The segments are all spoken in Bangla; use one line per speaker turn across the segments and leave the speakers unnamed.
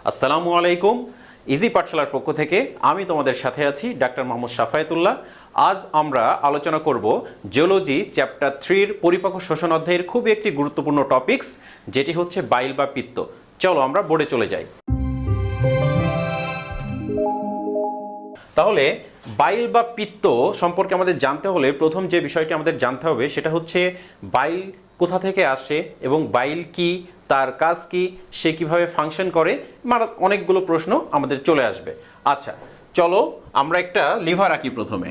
আসসালামু আলাইকুম। ইজি পাঠশালার পক্ষ থেকে আমি তোমাদের সাথে আছি ডাক্তার মোহাম্মদ শাফায়েতুল্লাহ। আজ আমরা আলোচনা করব জিওলজি চ্যাপ্টার 3-র পরিপাক ও শ্বসন অধ্যায়ের খুবই একটি গুরুত্বপূর্ণ টপিকস, যেটি হচ্ছে বাইল বা পিত্ত। চলো আমরা বোর্ডে চলে যাই। তাহলে বাইল বা পিত্ত সম্পর্কে আমাদের জানতে হলে প্রথম যে বিষয়টি আমাদের জানতে হবে সেটা হচ্ছে বাইল কোথা থেকে আসে এবং বাইল কি, তার কাজ কি, সে কিভাবে ফাংশন করে, অনেকগুলো প্রশ্ন আমাদের চলে আসবে। আচ্ছা, চলো আমরা একটা লিভার আঁকি প্রথমে।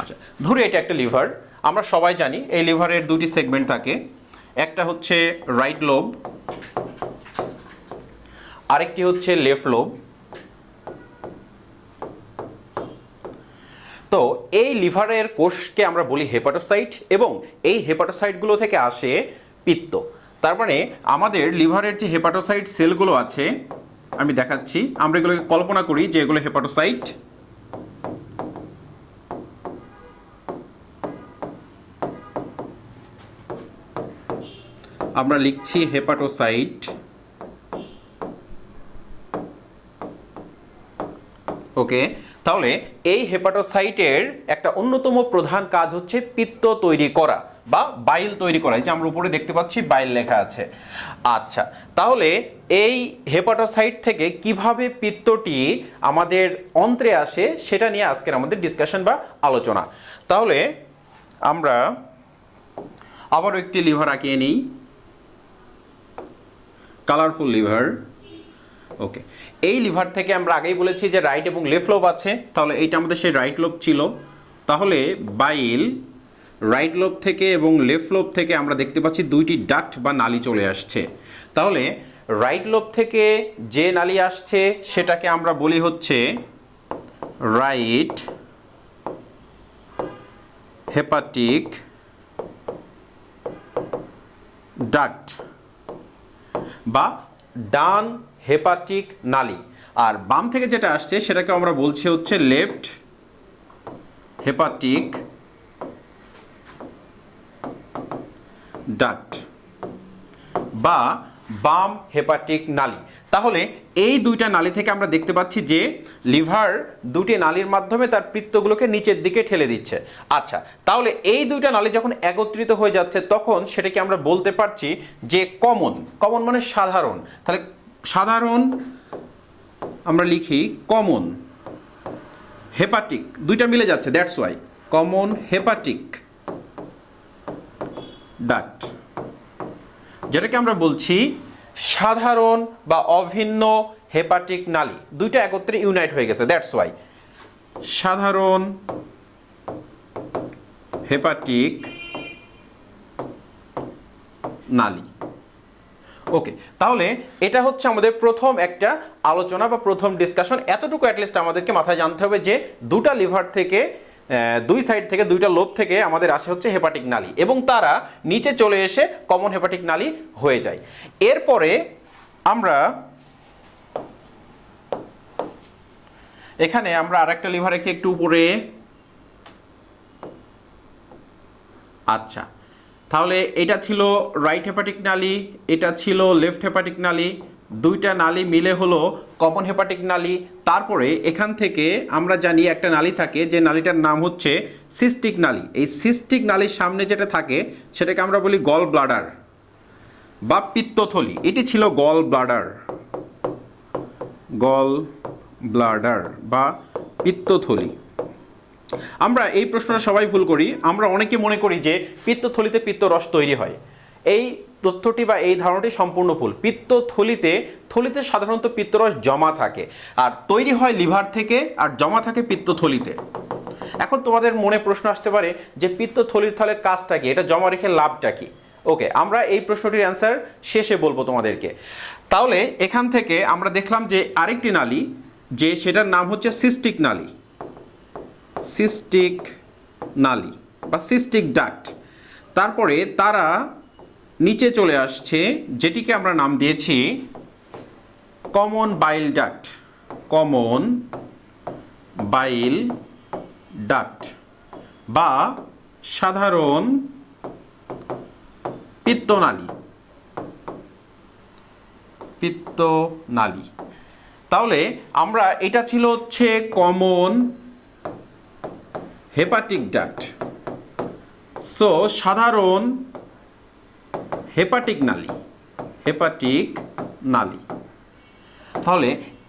আচ্ছা, ধরে এটা একটা লিভার। আমরা সবাই জানি এই লিভারের দুটি সেগমেন্ট থাকে, একটা হচ্ছে রাইট লোব, আরেকটি হচ্ছে লেফট লোব। তো এই লিভারের কোষকে আমরা বলি হেপাটোসাইট এবং এই হেপাটোসাইটগুলো থেকে আসে পিত্ত। তার মানে আমাদের লিভারের যে হেপাটোসাইট সেলগুলো আছে, আমি দেখাচ্ছি, আমরা এগুলোকে কল্পনা করি যে এগুলো হেপাটোসাইট। আমরা লিখছি হেপাটোসাইট। ওকে, তাহলে এই হেপাটোসাইটের একটা অন্যতম প্রধান কাজ হচ্ছে পিত্ত তৈরি করা বা বাইল তৈরি করা। এই যে আমরা উপরে দেখতে পাচ্ছি বাইল লেখা আছে। আচ্ছা, তাহলে এই হেপাটোসাইট থেকে কিভাবে পিত্তটি আমাদের অন্ত্রে আসে সেটা নিয়ে আজকের আমাদের ডিসকাশন বা আলোচনা। তাহলে আমরা আবারও একটি লিভার আঁকিয়ে নিই, কালারফুল লিভার। ওকে, এই লিভার থেকে আমরা আগেই বলেছি যে রাইট এবং লেফট লোব আছে, তাহলে এইটা আমাদের সেই রাইট লোব ছিল। তাহলে বাইল রাইট লোব থেকে এবং লেফট লোব থেকে আমরা দেখতে পাচ্ছি দুইটি ডাক্ট বা নালী চলে আসছে। তাহলে রাইট লোব থেকে যে নালী আসছে সেটাকে আমরা বলি হচ্ছে রাইট হেপাটিক ডাক্ট বা ডান হেপাটিক নালী। আর বাম থেকে যেটা আসছে সেটাকে আমরা বলছি হচ্ছে লেফট হেপাটিক ডাক্ট বা বাম হেপাটিক নালী। তাহলে এই দুইটা নালী থেকে আমরা দেখতে পাচ্ছি যে লিভার দুটি নালীর মাধ্যমে তার পিত্তগুলোকে নিচের দিকে ঠেলে দিচ্ছে। আচ্ছা, তাহলে এই দুইটা নালী যখন একত্রিত হয়ে যাচ্ছে তখন সেটাকে আমরা বলতে পারছি যে কমন। কমন মানে সাধারণ। তাহলে সাধারণ আমরা লিখি কমন হেপাটিক, দুইটা মিলে যাচ্ছে, that's why common hepatic duct, যেটাকে আমরা বলছি সাধারণ বা অভিন্ন হেপাটিক নালী। দুইটা একত্রে ইউনাইট হয়ে গেছে, দ্যাটস ওয়াই সাধারণ হেপাটিক নালী। ওকে, তাহলে এটা হচ্ছে আমাদের প্রথম একটা আলোচনা বা প্রথম ডিসকাশন। এতটুকু অ্যাটলিস্ট আমাদেরকে মাথায় জানতে হবে যে দুটা লিভার থেকে, দুই সাইড থেকে, দুইটা লোব থেকে আমাদের আসে হচ্ছে হেপাটিক নালী এবং তারা নিচে চলে এসে কমন হেপাটিক নালী হয়ে যায়। এরপরে আমরা এখানে আরেকটা লিভার রেখে একটু উপরে। আচ্ছা, তাহলে এটা ছিল রাইট হেপাটিক নালী, এটা ছিল লেফট হেপাটিক নালী, দুইটা নালী মিলে হলো কমন হেপাটিক নালী। তারপরে এখান থেকে আমরা জানি একটা নালী থাকে যে নালীটার নাম হচ্ছে সিস্টিক নালী। এই সিস্টিক নালীর সামনে যেটা থাকে সেটাকে আমরা বলি গল ব্লাডার বা পিত্তথলি। এটি ছিল গল ব্লাডার, গল ব্লাডার বা পিত্তথলি। আমরা এই প্রশ্নটা সবাই ভুল করি। আমরা অনেকে মনে করি যে পিত্তথলিতে পিত্তরস তৈরি হয়। এই তথ্যটি বা এই ধারণাটি সম্পূর্ণ ভুল। পিত্তথলিতে সাধারণত পিত্তরস জমা থাকে আর তৈরি হয় লিভার থেকে আর জমা থাকে পিত্তথলিতে। এখন তোমাদের মনে প্রশ্ন আসতে পারে যে পিত্তথলির তাহলে কাজটা কি, এটা জমা রেখে লাভটা কি? ওকে, আমরা এই প্রশ্নটির অ্যান্সার শেষে বলবো তোমাদেরকে। তাহলে এখান থেকে আমরা দেখলাম যে আরেকটি নালী, যে সেটার নাম হচ্ছে সিস্টিক নালী, সিস্টিক নালী বা সিস্টিক ডাক্ট। তারপরে তারা নিচে চলে আসছে, যেটিকে আমরা নাম দিয়েছি কমন বাইল ডাক্ট, কমন বাইল ডাক্ট বা সাধারণ পিত্তনালী। পিত্তনালী। তাহলে আমরা এটা ছিল হচ্ছে কমন হেপাটিক ডাক্ট, সো সাধারণ হেপাটিক নালী, হেপাটিক নালী। তাহলে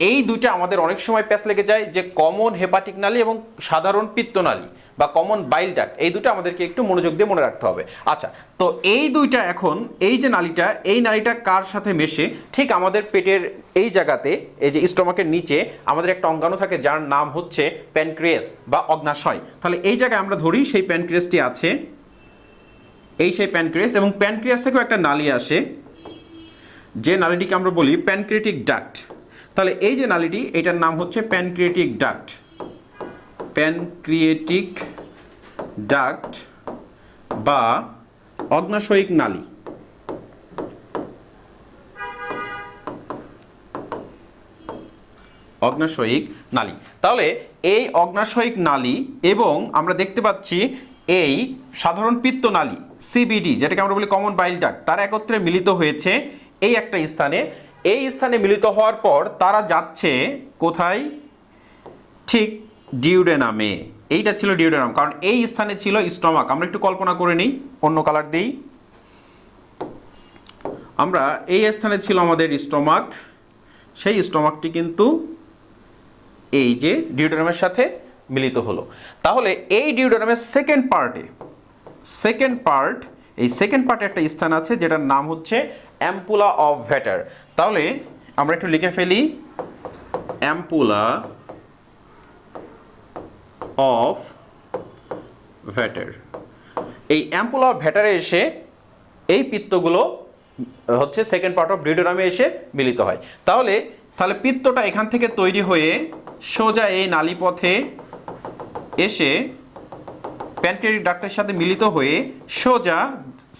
এই দুইটা আমাদের অনেক সময় প্যাচ লেগে যায় যে কমন হেপাটিক নালী এবং সাধারণ পিত্তনালী বা কমন বাইল ডাক্ট, এই দুটো আমাদেরকে একটু মনোযোগ দিয়ে মনে রাখতে হবে। আচ্ছা, তো এই দুইটা এখন এই যে নালীটা, এই নালীটা কার সাথে মেশে? ঠিক আমাদের পেটের এই জায়গাতে, এই যে স্টমাকের নিচে আমাদের একটা অঙ্গাণু থাকে যার নাম হচ্ছে প্যানক্রিয়াস বা অগ্নাশয়। তাহলে এই জায়গায় আমরা ধরি সেই প্যানক্রিয়াসটি আছে, এই সেই প্যানক্রিয়াস, এবং প্যানক্রিয়াস থেকেও একটা নালী আসে যে নালীটিকে আমরা বলি প্যানক্রিয়াটিক ডাক্ট। তাহলে এই যে নালীটি, এটার নাম হচ্ছে প্যানক্রিয়াটিক ডাক্ট, প্যানক্রিয়াটিক ডাক্ট বা অগ্নাশয়িক নালী। অগ্নাশয়িক নালী। তাহলে এই অগ্নাশয়িক নালী এবং আমরা দেখতে পাচ্ছি এই সাধারণ পিত্তনালী সিবিডি, যেটাকে আমরা বলি কমন বাইল ডাক্ট, তারা একত্রে মিলিত হয়েছে এই একটা স্থানে। এই স্থানে মিলিত হওয়ার পর তারা যাচ্ছে কোথায়? ঠিক ডিউডেনামে। এইটা ছিল ডিউডেনাম, কারণ এই স্থানে ছিল স্টমাক। আমরা একটু কল্পনা করে নিই, অন্য কালার দিই। আমরা এই স্থানে ছিল আমাদের স্টমাক, সেই স্টমাকটি কিন্তু এই যে ডিউডেনামের সাথে মিলিত হলো। তাহলে এই ডিউডেনামের সেকেন্ড পার্টে এই সেকেন্ড পার্টে একটা স্থান আছে যেটার নাম হচ্ছে অ্যাম্পুলা অফ ভ্যাটার। তাহলে আমরা একটু লিখে ফেলি, অ্যাম্পুলা অফ ভ্যাটার। এই অ্যাম্পুলা অফ ভ্যাটারে এসে এই পিত্তগুলো হচ্ছে সেকেন্ড পার্ট অফ ডিউডেনামে এসে মিলিত হয়। তাহলে পিত্তটা এখান থেকে তৈরি হয়ে সোজা এই নালীপথে এসে প্যানক্রিয়াটিক ডাক্টের সাথে মিলিত হয়ে সোজা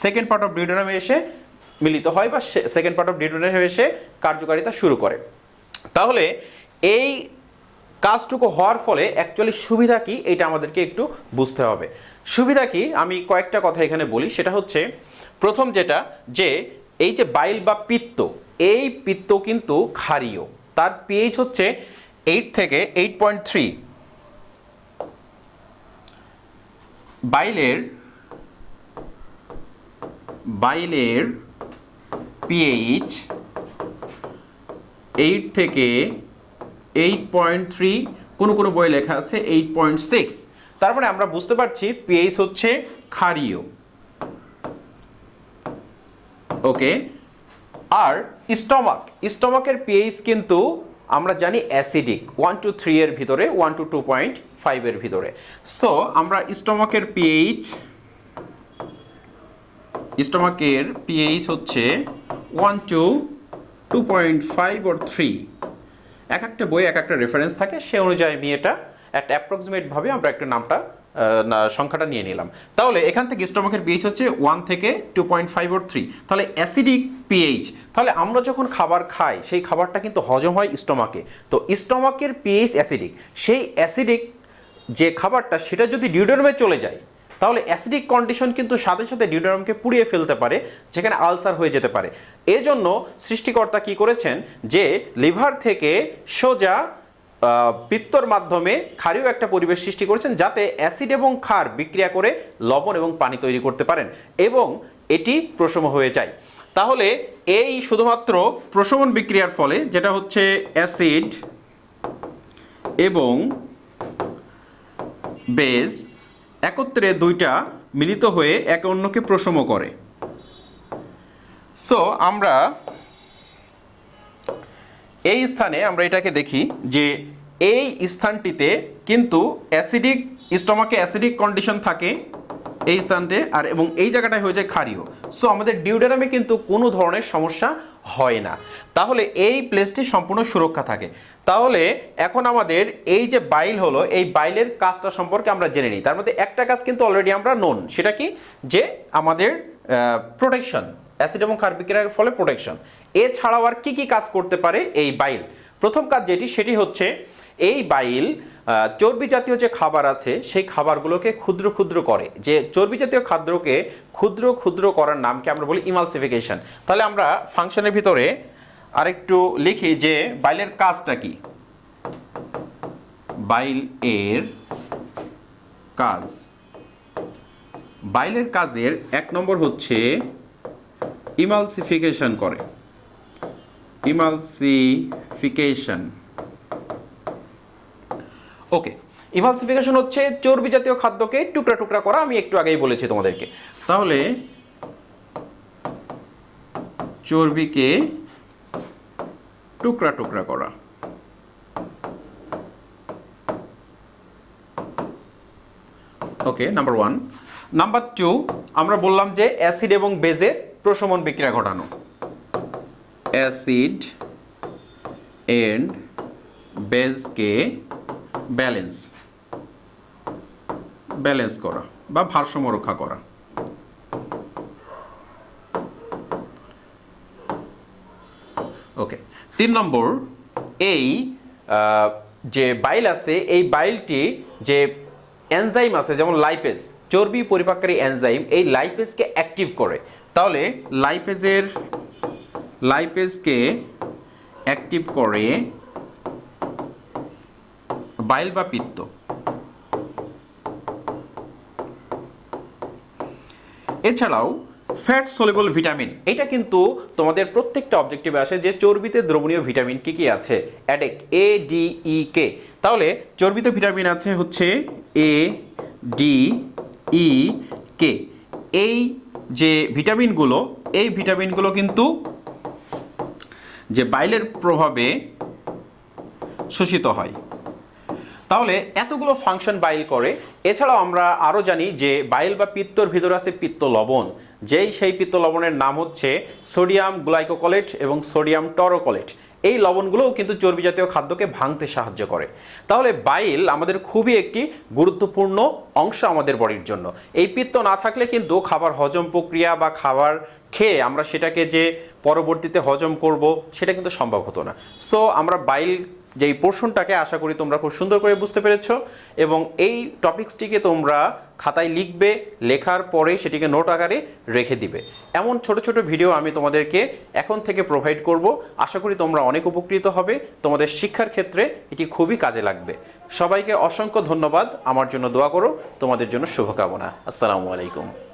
সেকেন্ড পার্ট অফ ডিউডেনামে এসে মিলিত হয় বা সেকেন্ড পার্ট অফ ডিউডেনামে এসে কার্যকারিতা শুরু করে। তাহলে এই কাজটুকু হওয়ার ফলে অ্যাকচুয়ালি সুবিধা কি, এটা আমাদেরকে একটু বুঝতে হবে। সুবিধা কি, আমি কয়েকটা কথা এখানে বলি। সেটা হচ্ছে প্রথম যেটা, যে এই যে বাইল বা পিত্ত, এই পিত্ত কিন্তু ক্ষারীয়, তার পিএইচ হচ্ছে 8 থেকে 8.3। বাইলের পিএইচ 8 থেকে 8.3, কোনো কোনো বই লেখা আছে 8.6। তারপরে আমরা বুঝতে পারছি পিএইচ হচ্ছে ক্ষারীয়। ওকে, আর স্টমাকের পিএইচ কিন্তু আমরা জানি অ্যাসিডিক, 1 to 3 এর ভিতরে, 1 to 2.5 এর ভিতরে। সো আমরা স্টমাকের পিএইচ হচ্ছে 1 to 2.5 or 3। এক একটা বই এক একটা রেফারেন্স থাকে, সে অনুযায়ী আমি এটা একটা অ্যাপ্রক্সিমেট ভাবে আমরা একটা সংখ্যাটা নিয়ে নিলাম। তাহলে এখান থেকে স্টমাকের পিএইচ হচ্ছে 1 থেকে 2.5 or 3। তাহলে অ্যাসিডিক পিএইচ। তাহলে আমরা যখন খাবার খাই সেই খাবারটা কিন্তু হজম হয় স্টমাকে। তো স্টমাকের পিএইচ অ্যাসিডিক, সেই অ্যাসিডিক যে খাবারটা সেটা যদি ডিউডেনামে চলে যায়, তাহলে অ্যাসিডিক কন্ডিশন কিন্তু সাথে সাথে ডিউডেনামকে পুড়িয়ে ফেলতে পারে, যেখানে আলসার হয়ে যেতে পারে। এজন্য সৃষ্টিকর্তা কি করেছেন, যে লিভার থেকে সোজা পিত্তর মাধ্যমে ক্ষারীয় একটা পরিবেশ সৃষ্টি করেছেন, যাতে অ্যাসিড এবং ক্ষার বিক্রিয়া করে লবণ এবং পানি তৈরি করতে পারেন এবং এটি প্রশম হয়ে যায়। তাহলে এই শুধুমাত্র প্রশমন বিক্রিয়ার ফলে, যেটা হচ্ছে অ্যাসিড এবং বেস একত্রে দুইটা মিলিত হয়ে একে অন্যকে প্রশম করে। সো আমরা এই স্থানে আমরা এটাকে দেখি যে এই স্থানটিতে কিন্তু স্টমাকে অ্যাসিডিক কন্ডিশন থাকে এই স্থানতে, আর এবং এই জায়গাটায় হয়ে যায় ক্ষারীয়। সো আমাদের ডিউডেনামে কিন্তু কোনো ধরনের সমস্যা হয় না। তাহলে এই প্লেসটি সম্পূর্ণ সুরক্ষা থাকে। তাহলে এখন আমাদের এই যে বাইল হলো, এই বাইলের কাজটা সম্পর্কে আমরা জেনে নিই। তার মধ্যে একটা কাজ কিন্তু অলরেডি আমরা নোন, সেটা কি, যে আমাদের প্রোটেকশন, অ্যাসিড এবং ক্ষার বিক্রিয়ার ফলে প্রোটেকশন। এছাড়াও আর কি কি কাজ করতে পারে এই বাইল? প্রথম কাজ সেটি হচ্ছে এই বাইল চর্বি জাতীয় যে খাবার আছে সেই খাবারগুলোকে ক্ষুদ্র ক্ষুদ্র করে। যে চর্বি জাতীয় খাদ্যকে ক্ষুদ্র ক্ষুদ্র করার নামকে আমরা বলি ইমালসিফিকেশন। তাহলে আমরা ফাংশনের ভিতরে আরেকটু লিখি যে বাইলের কাজটা কি। বাইল এর কাজ, বাইলের কাজের 1 নম্বর হচ্ছে ইমালসিফিকেশন করে। ইমালসিফিকেশন, ওকে। ইমালসিফিকেশন হচ্ছে চর্বি জাতীয় খাদ্যকে টুকরা টুকরা করা, আমি একটু আগেই বলেছি তোমাদেরকে। তাহলে চর্বিকে টুকরা টুকরা করা। ওকে, নাম্বার 1। নাম্বার 2, আমরা বললাম যে অ্যাসিড এবং বেজের প্রশমন বিক্রিয়া ঘটানো। অ্যাসিড এন্ড বেজকে ব্যালেন্স করা বা ভারসাম্য রক্ষা করা। ওকে, 3 নম্বর, এই যে বাইল আছে এই বাইলটি যে এনজাইম আছে যেমন লাইপেজ, চর্বি পরিপাককারী এনজাইম, এই লাইপেজকে অ্যাক্টিভ করে। তাহলে লাইপেজকে অ্যাক্টিভ করে বাইল বা পিত্ত। এছাড়াও ফ্যাট সলিবল ভিটামিন, এটা কিন্তু তোমাদের প্রত্যেকটা অবজেক্টিভে আসে যে চর্বিতে দ্রবণীয় ভিটামিন কি কি আছে, অ্যাডেক, ADEK। তাহলে চর্বিতে ভিটামিন আছে হচ্ছে ADEK। এই যে ভিটামিনগুলো, এই ভিটামিনগুলো কিন্তু যে বাইলের প্রভাবে শোষিত হয়। তাহলে এতগুলো ফাংশন বাইল করে। এছাড়াও আমরা আরও জানি যে বাইল বা পিত্তর ভিতরে আছে পিত্ত লবণ, সেই পিত্ত লবণের নাম হচ্ছে সোডিয়াম গ্লাইকোকলেট এবং সোডিয়াম টরোকলেট। এই লবণগুলোও কিন্তু চর্বি জাতীয় খাদ্যকে ভাঙতে সাহায্য করে। তাহলে বাইল আমাদের খুবই একটি গুরুত্বপূর্ণ অংশ আমাদের বডির জন্য। এই পিত্ত না থাকলে কিন্তু খাবার হজম প্রক্রিয়া বা খাবার খেয়ে আমরা সেটাকে যে পরবর্তীতে হজম করব সেটা কিন্তু সম্ভব হতো না। সো আমরা বাইল যেই পোর্শনটাকে আশা করি তোমরা খুব সুন্দর করে বুঝতে পেরেছো, এবং এই টপিকসটিকে তোমরা খাতায় লিখবে, লেখার পরে সেটিকে নোট আকারে রেখে দিবে। এমন ছোট ছোট ভিডিও আমি তোমাদেরকে এখন থেকে প্রোভাইড করব। আশা করি তোমরা অনেক উপকৃত হবে, তোমাদের শিক্ষার ক্ষেত্রে এটি খুবই কাজে লাগবে। সবাইকে অসংখ্য ধন্যবাদ, আমার জন্য দোয়া করো, তোমাদের জন্য শুভকামনা। আসসালামু আলাইকুম।